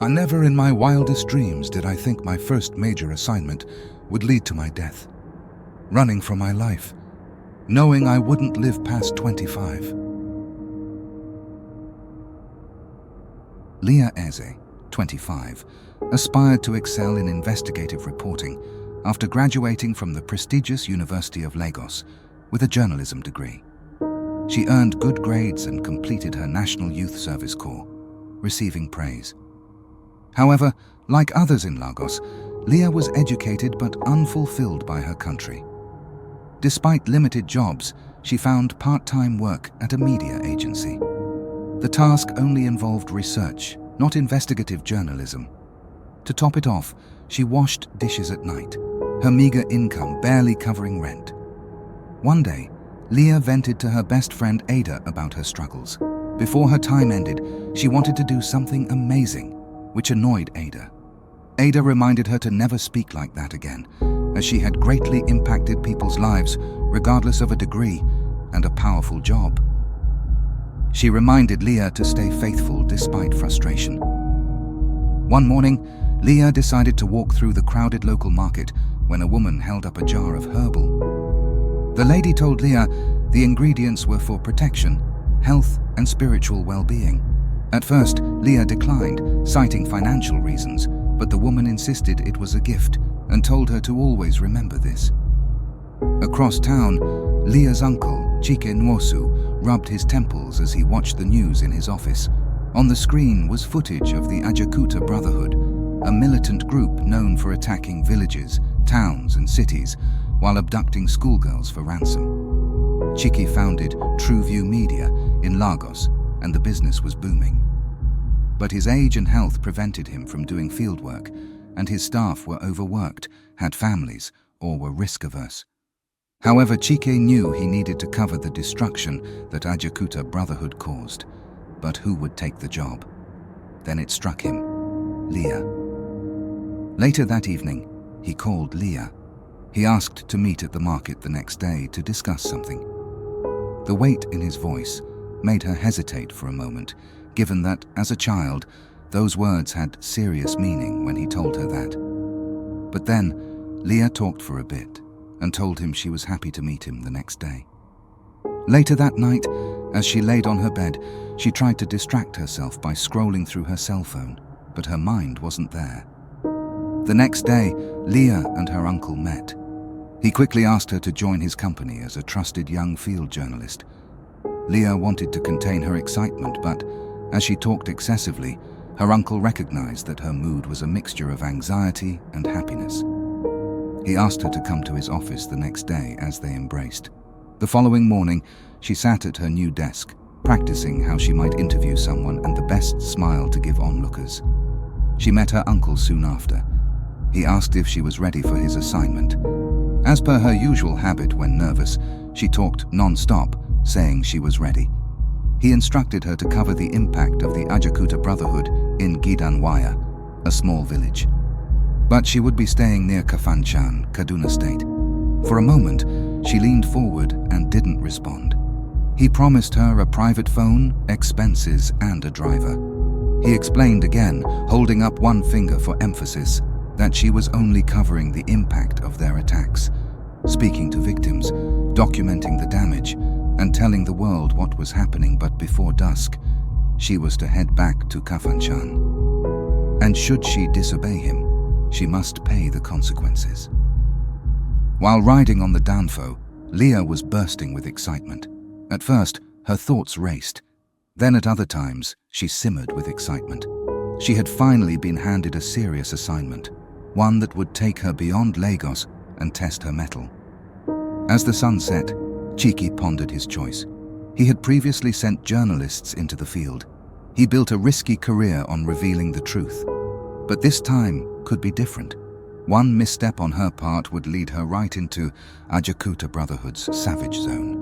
Never in my wildest dreams did I think my first major assignment would lead to my death. Running for my life, knowing I wouldn't live past 25. Leah Eze, 25, aspired to excel in investigative reporting after graduating from the prestigious University of Lagos with a journalism degree. She earned good grades and completed her National Youth Service Corps, receiving praise. However, like others in Lagos, Leah was educated but unfulfilled by her country. Despite limited jobs, she found part-time work at a media agency. The task only involved research, not investigative journalism. To top it off, she washed dishes at night, her meager income barely covering rent. One day, Leah vented to her best friend Ada about her struggles. Before her time ended, she wanted to do something amazing, which annoyed Ada. Ada reminded her to never speak like that again, as she had greatly impacted people's lives regardless of a degree and a powerful job. She reminded Leah to stay faithful despite frustration. One morning, Leah decided to walk through the crowded local market when a woman held up a jar of herbal. The lady told Leah the ingredients were for protection, health, and spiritual well-being. At first, Leah declined, citing financial reasons, but the woman insisted it was a gift and told her to always remember this. Across town, Leah's uncle, Chike Nwosu, rubbed his temples as he watched the news in his office. On the screen was footage of the Ajakuta Brotherhood, a militant group known for attacking villages, towns, and cities while abducting schoolgirls for ransom. Chike founded TrueView Media in Lagos, and the business was booming. But his age and health prevented him from doing fieldwork, and his staff were overworked, had families, or were risk-averse. However, Chike knew he needed to cover the destruction that Ajakuta Brotherhood caused. But who would take the job? Then it struck him: Leah. Later that evening, he called Leah. He asked to meet at the market the next day to discuss something. The weight in his voice made her hesitate for a moment, given that, as a child, those words had serious meaning when he told her that. But then, Leah talked for a bit and told him she was happy to meet him the next day. Later that night, as she laid on her bed, she tried to distract herself by scrolling through her cell phone, but her mind wasn't there. The next day, Leah and her uncle met. He quickly asked her to join his company as a trusted young field journalist. Leah wanted to contain her excitement, but as she talked excessively, her uncle recognized that her mood was a mixture of anxiety and happiness. He asked her to come to his office the next day as they embraced. The following morning, she sat at her new desk, practicing how she might interview someone and the best smile to give onlookers. She met her uncle soon after. He asked if she was ready for his assignment. As per her usual habit when nervous, she talked non-stop, saying she was ready. He instructed her to cover the impact of the Ajakuta Brotherhood in Gidanwaya, a small village. But she would be staying near Kafanchan, Kaduna State. For a moment, she leaned forward and didn't respond. He promised her a private phone, expenses, and a driver. He explained again, holding up one finger for emphasis, that she was only covering the impact of their attacks, speaking to victims, documenting the damage, and telling the world what was happening. But before dusk, she was to head back to Kafanchan. And should she disobey him, she must pay the consequences. While riding on the Danfo, Leah was bursting with excitement. At first, her thoughts raced. Then at other times, she simmered with excitement. She had finally been handed a serious assignment, one that would take her beyond Lagos and test her mettle. As the sun set, Chike pondered his choice. He had previously sent journalists into the field. He built a risky career on revealing the truth. But this time could be different. One misstep on her part would lead her right into Ajakuta Brotherhood's savage zone.